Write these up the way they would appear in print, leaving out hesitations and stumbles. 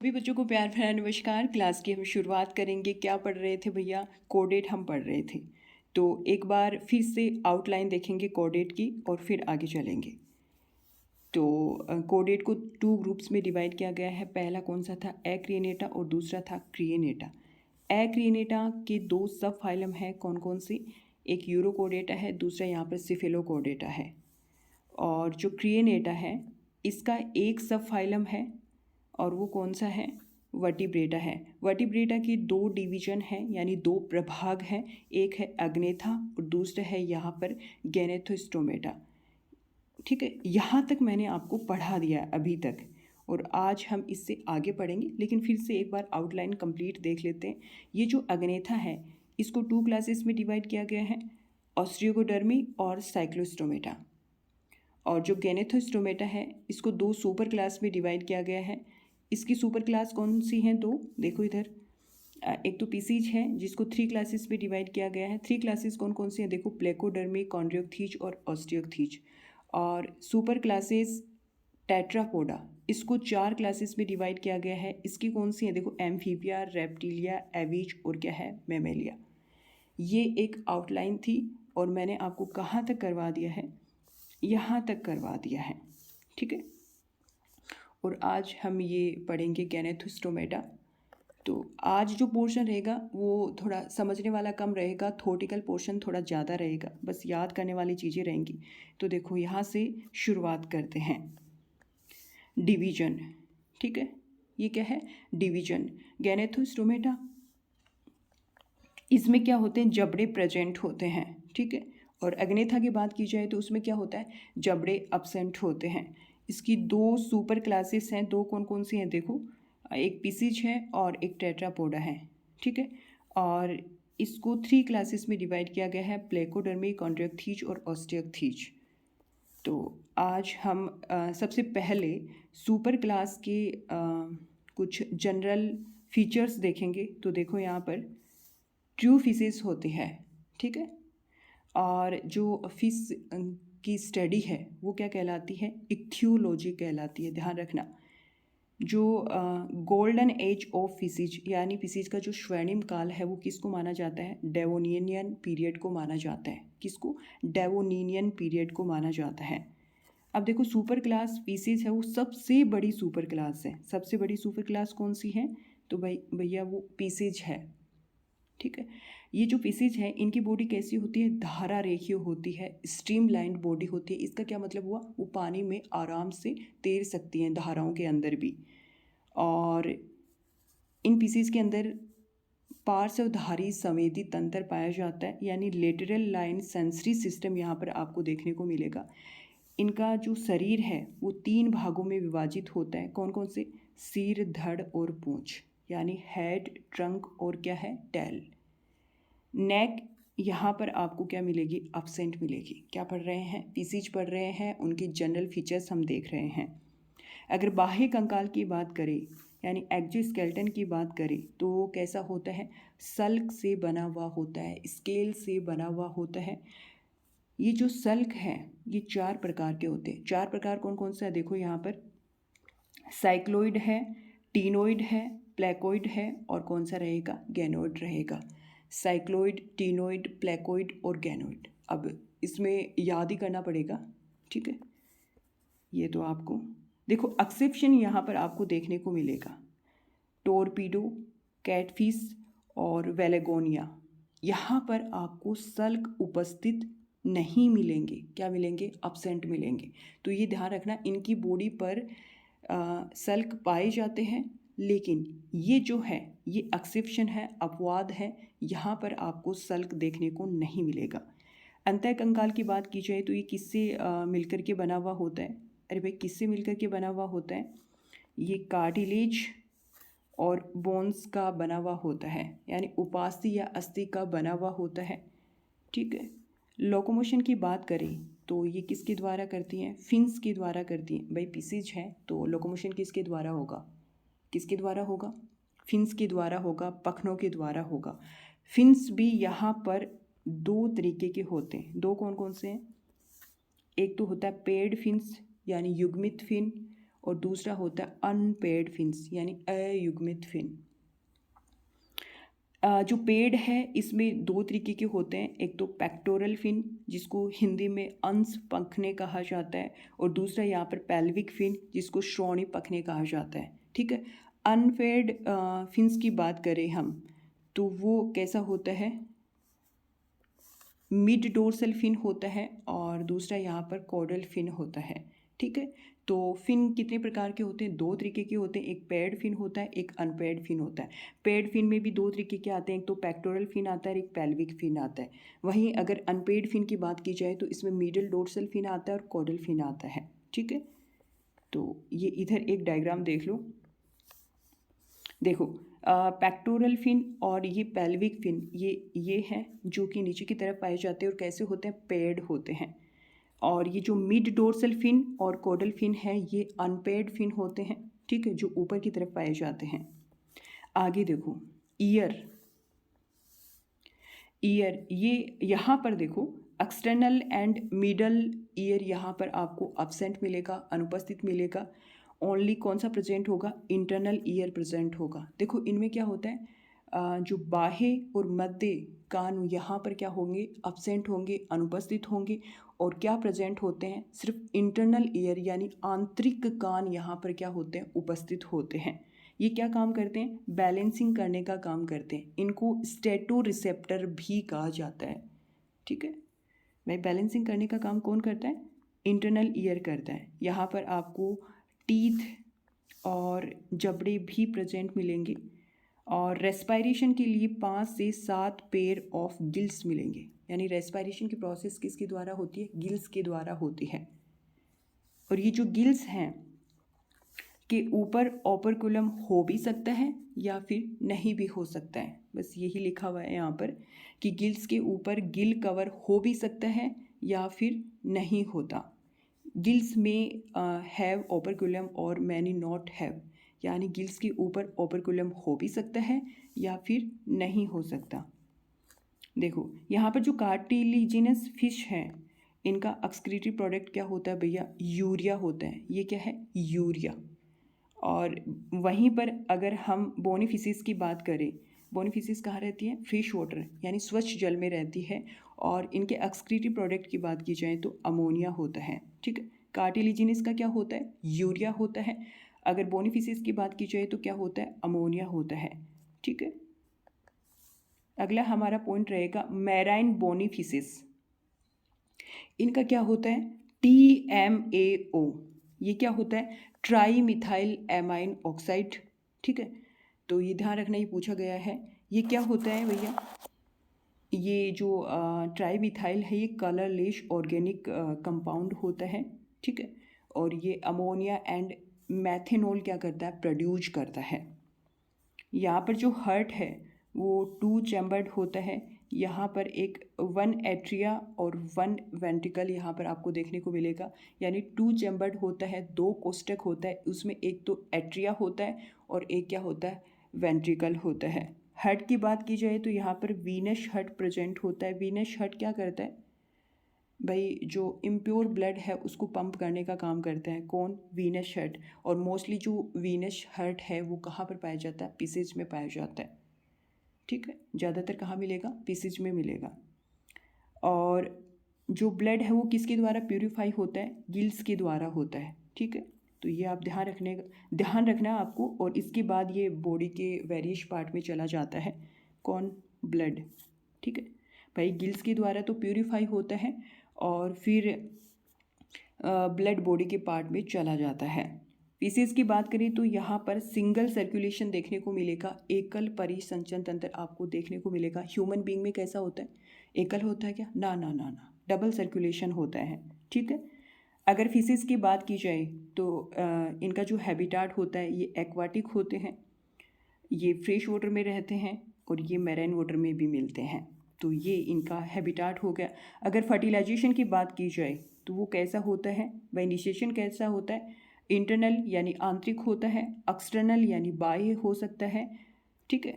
सभी बच्चों को प्यार भरा नमस्कार। क्लास की हम शुरुआत करेंगे। क्या पढ़ रहे थे भैया? कोडेट हम पढ़ रहे थे। तो एक बार फिर से आउटलाइन देखेंगे कोडेट की और फिर आगे चलेंगे। तो कोडेट को 2 ग्रुप्स में डिवाइड किया गया है। पहला कौन सा था? एक्रियनेटा और दूसरा था क्रियनेटा। एक्रियनेटा के 2 सब फाइलम है। कौन कौन सी? एक यूरोकोडेटा है, दूसरा यहाँ पर सिफेलोकोडेटा है। और जो क्रियनेटा है इसका एक सब फाइलम है और वो कौन सा है? वर्टिब्रेटा है। वर्टिब्रेटा की 2 डिवीजन हैं, यानी 2 प्रभाग हैं। एक है अग्नेथा और दूसरा है यहाँ पर गैनेथोस्टोमेटा। ठीक है, यहाँ तक मैंने आपको पढ़ा दिया अभी तक और आज हम इससे आगे पढ़ेंगे, लेकिन फिर से एक बार आउटलाइन कंप्लीट देख लेते हैं। ये जो अग्नेथा है इसको 2 क्लासेस में डिवाइड किया गया है, ऑस्ट्रियोगोडर्मी और साइक्लोस्टोमेटा। और जो गैनेथोस्टोमेटा है इसको 2 सुपर क्लास में डिवाइड किया गया है। इसकी सुपर क्लास कौन सी हैं? 2 देखो इधर। एक तो पीसीज है जिसको 3 क्लासेस में डिवाइड किया गया है। 3 क्लासेस कौन कौन सी हैं? देखो, प्लेकोडर्मी, कॉन्ड्रियोक्थीज और ऑस्टियोक्थीज। और सुपर क्लासेस टेट्रापोडा, इसको 4 क्लासेस में डिवाइड किया गया है। इसकी कौन सी है? देखो, एम्फीबिया, रेप्टिलिया, एवीज और क्या है? मैमेलिया। ये एक आउटलाइन थी और मैंने आपको कहाँ तक करवा दिया है? यहाँ तक करवा दिया है। ठीक है, और आज हम ये पढ़ेंगे गैनेथोस्टोमेटा। तो आज जो पोर्शन रहेगा वो थोड़ा समझने वाला कम रहेगा, थ्योरेटिकल पोर्शन थोड़ा ज़्यादा रहेगा, बस याद करने वाली चीज़ें रहेंगी। तो देखो, यहाँ से शुरुआत करते हैं। डिवीजन, ठीक है, ये क्या है? डिवीजन। गैनेथोस्टोमेटा, इसमें क्या होते हैं? जबड़े प्रेजेंट होते हैं। ठीक है, और अग्नेथा की बात की जाए तो उसमें क्या होता है? जबड़े अब्सेंट होते हैं। इसकी 2 सुपर क्लासेस हैं। 2 कौन कौन सी हैं? देखो, एक पीसीज है और एक टेट्रापोडा है। ठीक है, और इसको 3 क्लासेस में डिवाइड किया गया है, प्लेकोडर्मी, कॉन्ड्रियोक्थीज और ऑस्टियोक्थीज। तो आज हम सबसे पहले सुपर क्लास के कुछ जनरल फीचर्स देखेंगे। तो देखो, यहाँ पर ट्रू फिशेस होती है। ठीक है, और जो फिश की स्टडी है वो क्या कहलाती है? इक्थियोलॉजी कहलाती है। ध्यान रखना, जो गोल्डन एज ऑफ फिशेज यानी फिशेज का जो स्वर्णिम काल है वो किसको माना जाता है? डेवोनियन पीरियड को माना जाता है। किसको? डेवोनियन पीरियड को माना जाता है। अब देखो, सुपर क्लास फिशेज है वो सबसे बड़ी सुपर क्लास है। सबसे बड़ी सुपर क्लास कौन सी है? तो भैया वो फिशेज है। ठीक है, ये जो फिशेज हैं इनकी बॉडी कैसी होती है? धारा रेखीय होती है, स्ट्रीमलाइंड बॉडी होती है। इसका क्या मतलब हुआ? वो पानी में आराम से तैर सकती हैं, धाराओं के अंदर भी। और इन फिशेज के अंदर पार्श्वधारी संवेदी तंत्र पाया जाता है, यानी लेटरल लाइन सेंसरी सिस्टम यहाँ पर आपको देखने को मिलेगा। इनका जो शरीर है वो 3 भागों में विभाजित होता है। कौन कौन से? सिर, धड़ और पूंछ, यानी हेड, ट्रंक और क्या है? टेल। नेक यहाँ पर आपको क्या मिलेगी? एब्सेंट मिलेगी। क्या पढ़ रहे हैं? फिशेज पढ़ रहे हैं, उनकी जनरल फीचर्स हम देख रहे हैं। अगर बाह्य कंकाल की बात करें यानी एक्जोस्केलेटन की बात करें तो वो कैसा होता है? सल्क से बना हुआ होता है, स्केल से बना हुआ होता है। ये जो सल्क है ये 4 प्रकार के होते हैं। 4 प्रकार कौन कौन सा है? देखो यहाँ पर, साइक्लोइड है, टीनोइड है, प्लेकोइड है और कौन सा रहेगा? गैनोइड रहेगा। साइक्लोइड, टीनोइड, प्लेकोइड और गैनोइड। अब इसमें याद ही करना पड़ेगा। ठीक है, ये तो आपको देखो, एक्सेप्शन यहाँ पर आपको देखने को मिलेगा। टोरपीडो, कैटफिश और वेलेगोनिया, यहाँ पर आपको सल्क उपस्थित नहीं मिलेंगे। क्या मिलेंगे? एब्सेंट मिलेंगे। तो ये ध्यान रखना, इनकी बॉडी पर सल्क पाए जाते हैं, लेकिन ये जो है ये एक्सेप्शन है, अपवाद है। यहाँ पर आपको सल्क देखने को नहीं मिलेगा। अंतःकंकाल की बात की जाए तो ये किससे मिलकर के बना हुआ होता है? अरे भाई, किससे मिलकर के बना हुआ होता है? ये कार्टिलेज और बोन्स का बना हुआ होता है, यानी उपास्थि या अस्थि का बना हुआ होता है। ठीक है, लोकोमोशन की बात करें तो ये किसके द्वारा करती हैं? फिन्स के द्वारा करती हैं। भाई फिशेज है तो लोकोमोशन किसके द्वारा होगा? किसके द्वारा होगा? फिन्स के द्वारा होगा, पखनों के द्वारा होगा। फिन्स भी यहाँ पर 2 तरीके के होते हैं। 2 कौन कौन से हैं? एक तो होता है पेड फिन्स यानी युग्मित फिन, और दूसरा होता है अनपेड फिन्स यानी अयुग्मित फिन। जो पेड है इसमें दो तरीके के होते हैं, एक तो पेक्टोरल फिन जिसको हिंदी में अंश पखने कहा जाता है, और दूसरा यहाँ पर पेल्विक फिन जिसको श्रोणि पखने कहा जाता है। ठीक है, अनपेड फिन्स की बात करें हम तो वो कैसा होता है, मिड डोर्सल फिन होता है और दूसरा यहाँ पर कॉडल फिन होता है। ठीक है, तो फिन कितने प्रकार के होते हैं, दो तरीके के होते हैं, एक पेड फिन होता है, एक अनपेड फिन होता है। पेड फिन में भी दो तरीके के आते हैं, एक तो पेक्टोरल फिन आता है, एक पेल्विक फिन आता है। वहीं अगर अनपेड फिन की बात की जाए तो इसमें मिडल डोर्सल फिन आता है और कॉडल फिन आता है। ठीक है, तो ये इधर एक डायग्राम देख लो। देखो पेक्टोरल फिन और ये पेल्विक फिन ये हैं जो कि नीचे की तरफ पाए जाते हैं और कैसे होते हैं, पेड होते हैं। और ये जो मिड डोर्सल फिन और कॉडल फिन है ये अनपेड फिन होते हैं। ठीक है, जो ऊपर की तरफ पाए जाते हैं। आगे देखो ईयर ये यहाँ पर देखो एक्सटर्नल एंड मिडल ईयर यहाँ पर आपको अब्सेंट मिलेगा, अनुपस्थित मिलेगा। ओनली कौन सा प्रेजेंट होगा, इंटरनल ईयर प्रेजेंट होगा। देखो इनमें क्या होता है, जो बाह्य और मध्य कान यहाँ पर क्या होंगे, अब्सेंट होंगे, अनुपस्थित होंगे। और क्या प्रेजेंट होते हैं, सिर्फ इंटरनल ईयर यानी आंतरिक कान यहाँ पर क्या होते हैं, उपस्थित होते हैं। ये क्या काम करते हैं, बैलेंसिंग करने का काम करते हैं। इनको स्टेटो रिसेप्टर भी कहा जाता है। ठीक है भाई, बैलेंसिंग करने का काम कौन करता है, इंटरनल ईयर करता है। यहाँ पर आपको टीथ और जबड़े भी प्रेजेंट मिलेंगे और रेस्पायरेशन के लिए 5 से 7 पेयर ऑफ गिल्स मिलेंगे। यानी रेस्पायरेशन की प्रोसेस किसके द्वारा होती है, गिल्स के द्वारा होती है। और ये जो गिल्स हैं के ऊपर ओपर्कुलम हो भी सकता है या फिर नहीं भी हो सकता है। बस यही लिखा हुआ है यहाँ पर कि गिल्स के ऊपर गिल कवर हो भी सकता है या फिर नहीं होता। गिल्स में हैव ओपर्कुलम और मैनी नॉट हैव, यानी गिल्स के ऊपर ओपर्कुलम हो भी सकता है या फिर नहीं हो सकता। देखो यहाँ पर जो कार्टिलिजिनस फिश हैं इनका एक्सक्रीटरी प्रोडक्ट क्या होता है भैया, यूरिया होता है। ये क्या है, यूरिया। और वहीं पर अगर हम बोनीफिशिस की बात करें, बोनीफिशिस कहाँ रहती है, फ्रेश वाटर यानी स्वच्छ जल में रहती है। और इनके एक्सक्रीटरी प्रोडक्ट की बात की जाए तो अमोनिया होता है। ठीक है, कार्टिलिजिनस का क्या होता है, यूरिया होता है। अगर बोनीफिशिस की बात की जाए तो क्या होता है, अमोनिया होता है। ठीक है, अगला हमारा पॉइंट रहेगा मैराइन बोनीफिशिस। इनका क्या होता है, TMAO। ये क्या होता है, ट्राई मिथाइल एमाइन ऑक्साइड। ठीक है, तो ये ध्यान रखना, ये पूछा गया है। ये क्या होता है भैया, ये जो ट्राई मिथाइल है ये कलरलेस ऑर्गेनिक कंपाउंड होता है। ठीक है, और ये अमोनिया एंड मैथेनॉल क्या करता है, प्रोड्यूस करता है। यहाँ पर जो हार्ट है वो 2 चैम्बर्ड होता है। यहाँ पर एक 1 एट्रिया और 1 वेंट्रिकल यहाँ पर आपको देखने को मिलेगा। यानी 2 चैम्बर्ड होता है, 2 कोष्ठक होता है, उसमें एक तो एट्रिया होता है और एक क्या होता है, वेंट्रिकल होता है। हार्ट की बात की जाए तो यहाँ पर वीनस हार्ट प्रेजेंट होता है। वीनस हार्ट क्या करता है भाई, जो इम्प्योर ब्लड है उसको पंप करने का काम करता है। कौन, वीनस हार्ट। और मोस्टली जो वीनस हार्ट है वो कहाँ पर पाया जाता है, पीसेज में पाया जाता है। ठीक है, ज़्यादातर कहाँ मिलेगा, पीसेज में मिलेगा। और जो ब्लड है वो किसके द्वारा प्यूरिफाई होता है, गिल्स के द्वारा होता है। ठीक है, तो ये आप ध्यान रखना आपको। और इसके बाद ये बॉडी के वेरियस पार्ट में चला जाता है। कौन, ब्लड। ठीक है भाई, गिल्स के द्वारा तो प्यूरिफाई होता है और फिर ब्लड बॉडी के पार्ट में चला जाता है। पीसेस की बात करें तो यहाँ पर सिंगल सर्कुलेशन देखने को मिलेगा, एकल परिसंचन तंत्र आपको देखने को मिलेगा। ह्यूमन बीइंग में कैसा होता है, एकल होता है क्या, ना ना ना ना, डबल सर्कुलेशन होता है। ठीक है, अगर फिशेस की बात की जाए तो इनका जो हैबिटाट होता है ये एक्वाटिक होते हैं, ये फ्रेश वाटर में रहते हैं और ये मैराइन वाटर में भी मिलते हैं। तो ये इनका हैबिटाट हो गया। अगर फर्टिलाइजेशन की बात की जाए तो वो कैसा होता है, वाइनिसेशन कैसा होता है, इंटरनल यानी आंतरिक होता है, एक्सटर्नल यानी बाह्य हो सकता है। ठीक है,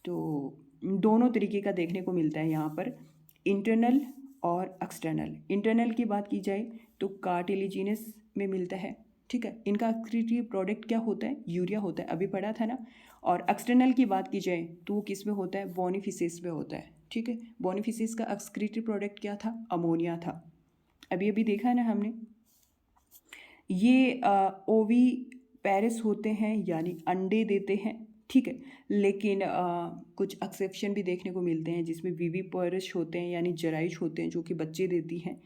तो दोनों तरीके का देखने को मिलता है यहाँ पर, इंटरनल और एक्सटर्नल। इंटरनल की बात की जाए तो कार्टिलिजिनस में मिलता है ठीक है। इनका एक्सक्रीटरी प्रोडक्ट क्या होता है? यूरिया होता है, अभी पढ़ा था ना। और एक्सटर्नल की बात की जाए तो वो किस में होता है? बोनिफिसेस में होता है, ठीक है। बोनिफिसेस का एक्सक्रीटरी प्रोडक्ट क्या था? अमोनिया था, अभी अभी देखा है ना हमने। ये ओवी पैरिस होते हैं यानी अंडे देते हैं, ठीक है। लेकिन कुछ एक्सेप्शन भी देखने को मिलते हैं जिसमें वीवी पैरिस होते हैं यानी जराइश होते हैं जो कि बच्चे देती हैं,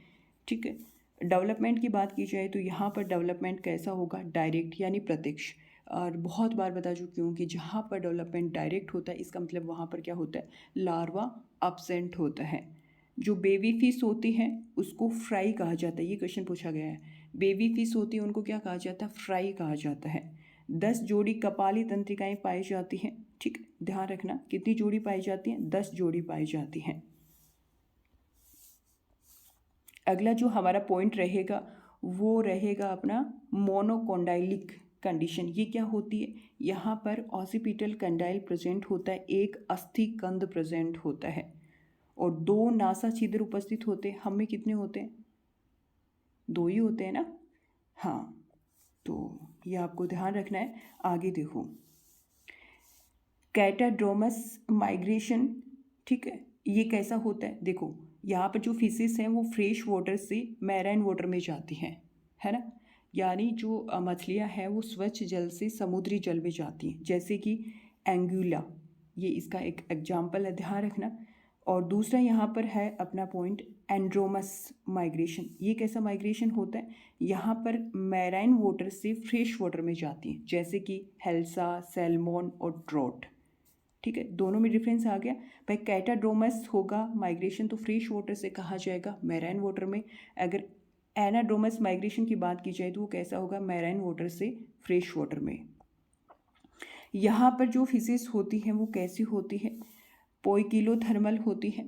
ठीक है। डेवलपमेंट की बात की जाए तो यहाँ पर डेवलपमेंट कैसा होगा? डायरेक्ट यानी प्रत्यक्ष। और बहुत बार बता चुकी हूँ कि जहाँ पर डेवलपमेंट डायरेक्ट होता है इसका मतलब वहाँ पर क्या होता है? लार्वा अब्सेंट होता है। जो बेबी फिश होती हैं उसको फ्राई कहा जाता है, ये क्वेश्चन पूछा गया है। बेबी फिश होती है उनको क्या कहा जाता है? फ्राई कहा जाता है। 10 जोड़ी कपाली तंत्रिकाएं पाई जाती हैं, ठीक, ध्यान रखना। कितनी जोड़ी पाई जाती हैं? 10 जोड़ी पाई जाती हैं। अगला जो हमारा पॉइंट रहेगा वो रहेगा अपना मोनोकोंडाइलिक कंडीशन। ये क्या होती है? यहाँ पर ऑसिपिटल कंडाइल प्रेजेंट होता है, एक अस्थि कंद प्रेजेंट होता है और 2 नासा छिद्र उपस्थित होते हैं। हम में कितने होते हैं? 2 ही होते हैं ना, हाँ। तो ये आपको ध्यान रखना है। आगे देखो, कैटाड्रोमस माइग्रेशन, ठीक है। ये कैसा होता है? देखो यहाँ पर जो फिशेस हैं वो फ्रेश वाटर से मैराइन वाटर में जाती हैं, है ना। यानी जो मछलियाँ हैं वो स्वच्छ जल से समुद्री जल में जाती हैं, जैसे कि एंगुला, ये इसका एक एग्जाम्पल है, ध्यान रखना। और दूसरा यहाँ पर है अपना पॉइंट एंड्रोमस माइग्रेशन। ये कैसा माइग्रेशन होता है? यहाँ पर मैराइन वाटर से फ्रेश वाटर में जाती हैं, जैसे कि हेल्सा, सैल्मोन और ट्रोट, ठीक है। दोनों में डिफरेंस आ गया भाई। कैटाड्रोमस होगा माइग्रेशन तो फ्रेश वाटर से कहा जाएगा, मैराइन वाटर में। अगर एनाड्रोमस माइग्रेशन की बात की जाए तो वो कैसा होगा? मैराइन वाटर से फ्रेश वाटर में। यहाँ पर जो फिशेस होती हैं वो कैसी होती है? पोइकिलोथर्मल होती है,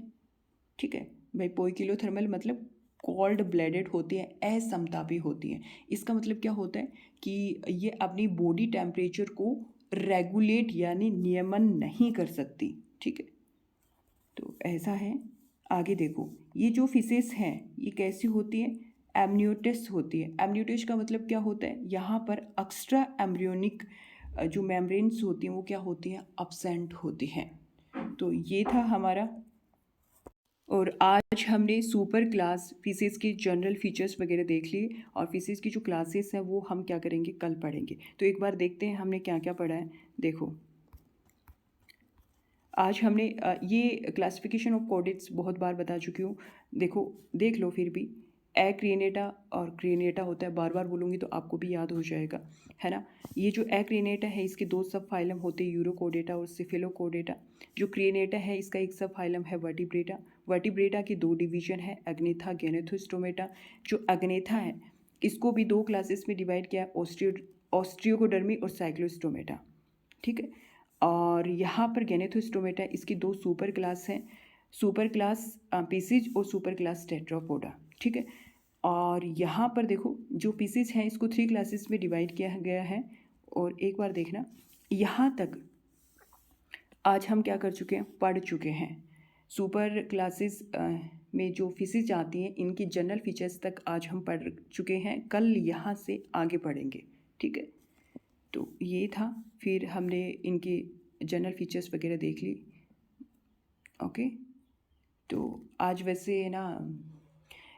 ठीक है भाई। पोइकिलोथर्मल मतलब कोल्ड ब्लडेड होती है, असमतापी होती है। इसका मतलब क्या होता है कि ये अपनी बॉडी टेम्परेचर को रेगुलेट यानी नियमन नहीं कर सकती, ठीक है। तो ऐसा है। आगे देखो, ये जो फिशेस हैं ये कैसी होती है? एमनियोटिस होती है। एमनियोटिस का मतलब क्या होता है? यहाँ पर एक्स्ट्रा एम्ब्रियोनिक जो मेम्ब्रेन्स होती हैं वो क्या होती हैं? अब्सेंट होती हैं। तो ये था हमारा। और आज हमने सुपर क्लास फिशेस के जनरल फीचर्स वगैरह देख लिए और फिशेस की जो क्लासेस हैं वो हम क्या करेंगे? कल पढ़ेंगे। तो एक बार देखते हैं हमने क्या क्या पढ़ा है। देखो आज हमने ये क्लासिफिकेशन ऑफ कॉर्डेट्स बहुत बार बता चुकी हूँ, देखो देख लो फिर भी। एक्रिनेटा और क्रिनेटा होता है, बार बार बोलूँगी तो आपको भी याद हो जाएगा, है ना। ये जो एक्रिनेटा है इसके 2 सब फाइलम होते हैं, यूरोकोडेटा और सिफिलोकोडेटा। जो क्रिनेटा है इसका एक सब फाइलम है वर्टिब्रेटा। वर्टिब्रेटा की 2 डिवीजन है, अग्नेथा, गैनेथोस्टोमेटा। जो अग्नेथा है इसको भी 2 क्लासेस में डिवाइड किया है, ऑस्ट्रियोकोडर्मी और साइक्लोस्टोमेटा, ठीक है। और यहाँ पर गैनेथोस्टोमेटा, इसकी 2 सुपर क्लास हैं, सुपर क्लास पीसीज और सुपर क्लास टेट्रापोडा, ठीक है। और यहाँ पर देखो जो पीसीज हैं इसको 3 क्लासेस में डिवाइड किया गया है। और एक बार देखना, यहाँ तक आज हम क्या कर चुके हैं? पढ़ चुके हैं। सुपर क्लासेस में जो फिशेज आती हैं इनकी जनरल फीचर्स तक आज हम पढ़ चुके हैं, कल यहाँ से आगे पढ़ेंगे, ठीक है। तो ये था, फिर हमने इनके जनरल फीचर्स वगैरह देख ली, ओके। तो आज वैसे ना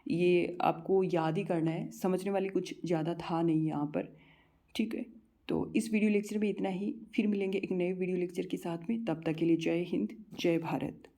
ये आपको याद ही करना है, समझने वाली कुछ ज़्यादा था नहीं यहाँ पर, ठीक है। तो इस वीडियो लेक्चर में इतना ही, फिर मिलेंगे एक नए वीडियो लेक्चर के साथ में। तब तक के लिए जय हिंद, जय भारत।